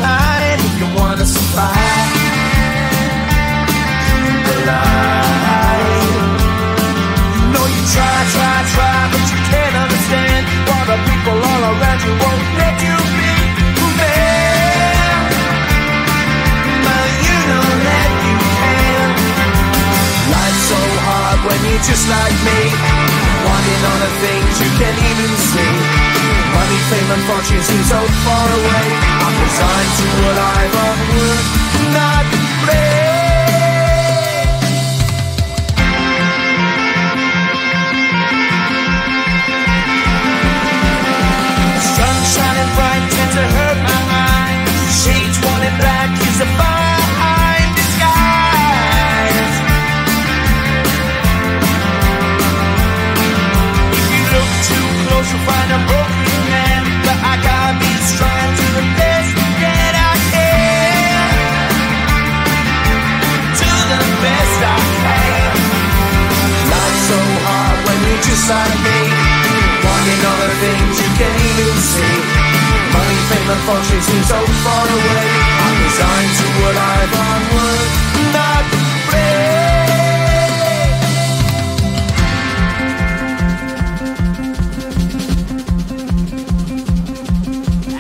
hide if you wanna survive. Try, but you can't understand why the people all around you won't let you be man. But you know that you can. Life's so hard when you're just like me, wanting all the things you can't even see. Money, fame and fortune seem so far away. I'm resigned to what I've would not play. Shining bright tends to hurt my eyes. Shades worn in black is a fine disguise. If you look too close you'll find a broken man, but I gotta be strong to the best that I can. To the best I can. Life's so hard when you're just like me, wanting all the things you can't even see. Money, fame and fortune seem so far away. I'm resigned to what I've would not play.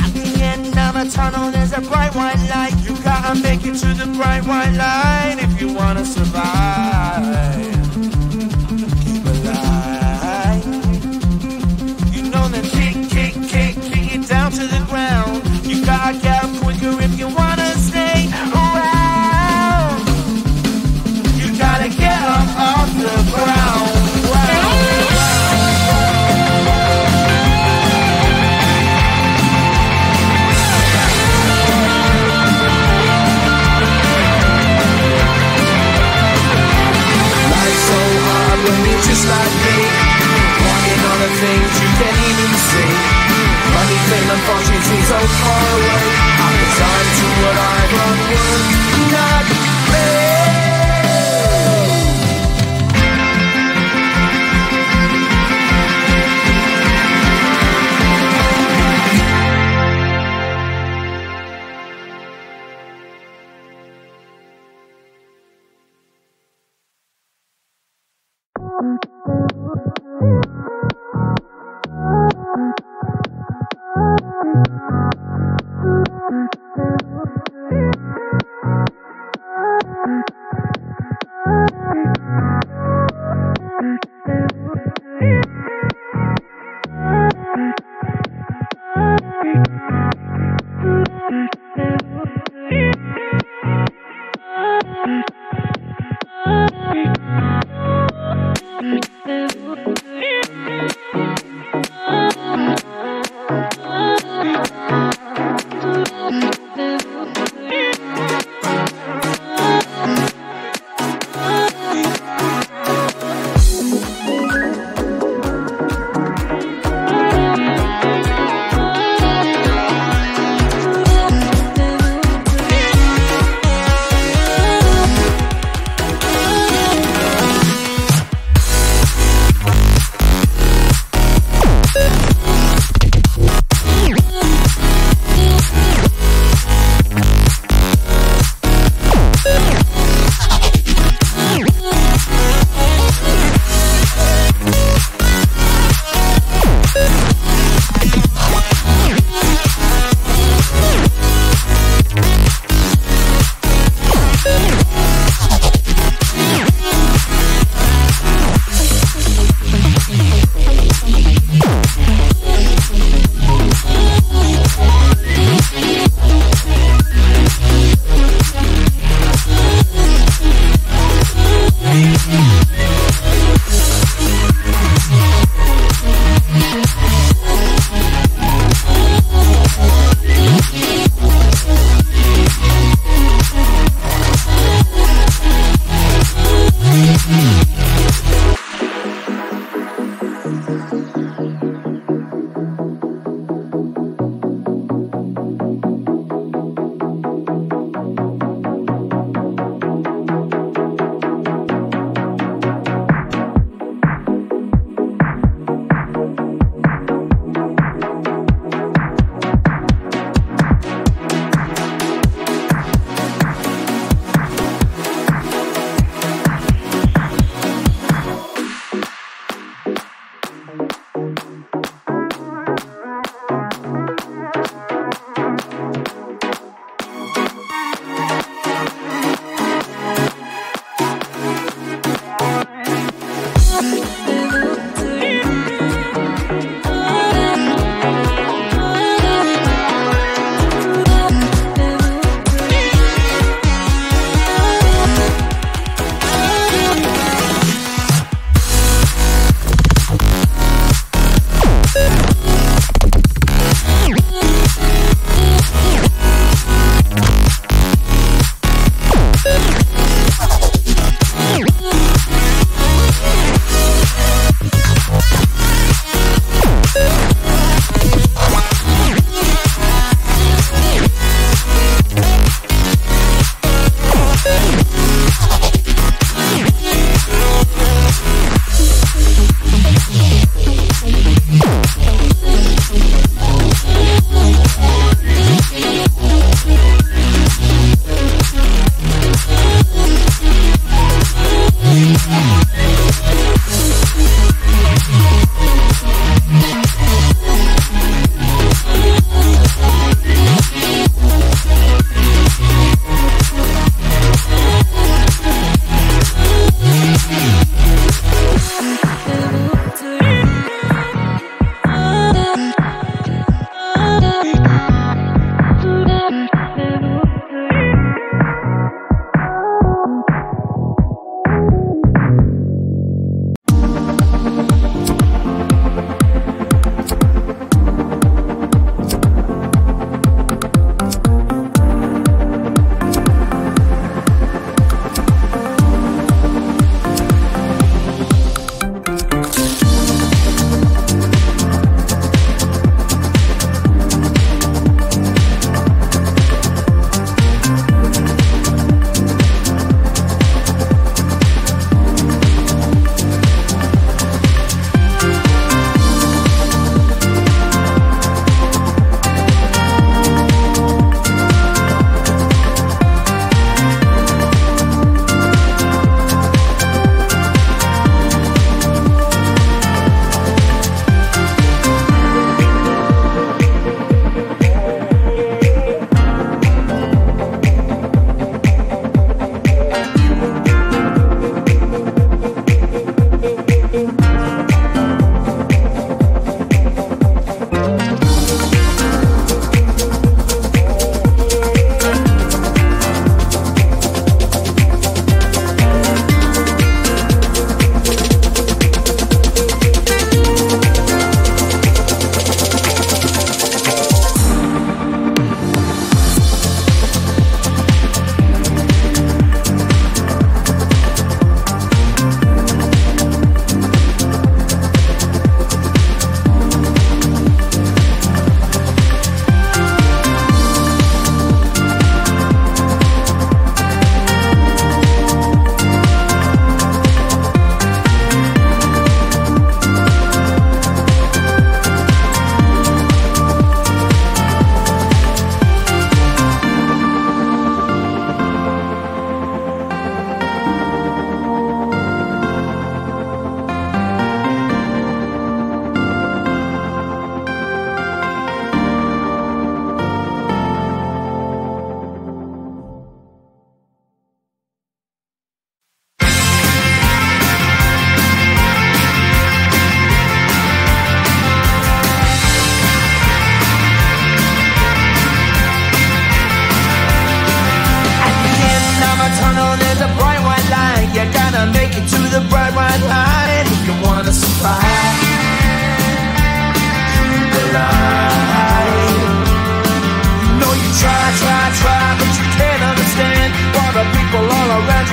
At the end of a tunnel there's a bright white light. You gotta make it to the bright white light if you wanna survive. Keep alive. You know that kick down to the ground. You gotta get up quicker if you wanna stay around. You gotta get up off the ground. Life's so hard when you're just like me, wanting all the things you can't even see. Money, fame and fortune seem so far away. I'm resigned to what I would not play.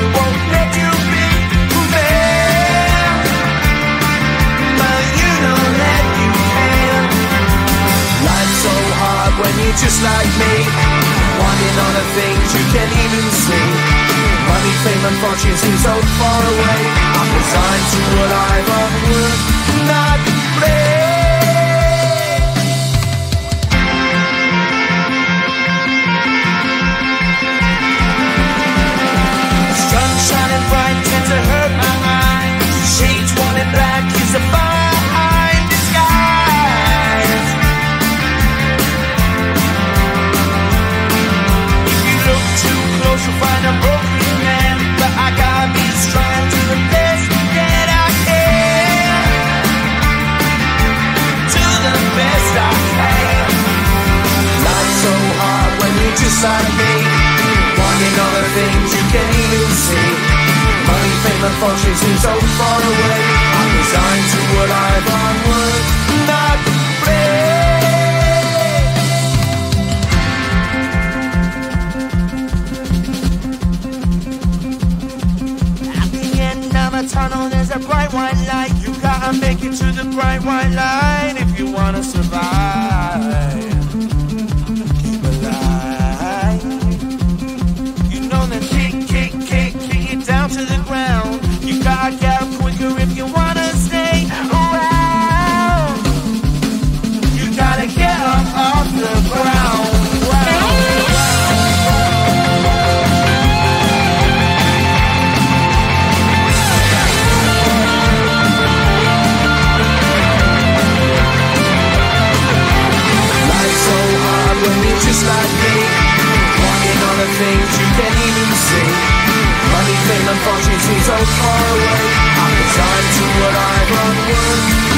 you, won't let you be fair. But you know that you can. Life's so hard when you're just like me, wanting all the things you can't even see. Money, fame and fortune seem so far away. I'm resigned to a life of work, not play. Sun shining bright tends to hurt my eyes. Shades worn in black is a fine disguise. If you look too close you'll find a broken man, but I got me trying to the best that I can. To the best I can. Life's so hard when you're just like me, wanting all the things you can't even see. Money, fame and fortune seem so far away. I'm resigned to a life on work, not play. At the end of a tunnel there's a bright white light. You gotta make it to the bright white light if you wanna survive. Keep alive. You know that kick it down to the ground. You gotta get up quicker if you wanna stay around. You gotta get up off the ground. Life's so hard when you're just like me, wanting all the things you can't even see. Money, fame and fortune seem so far away. I'm resigned to what I've unworked.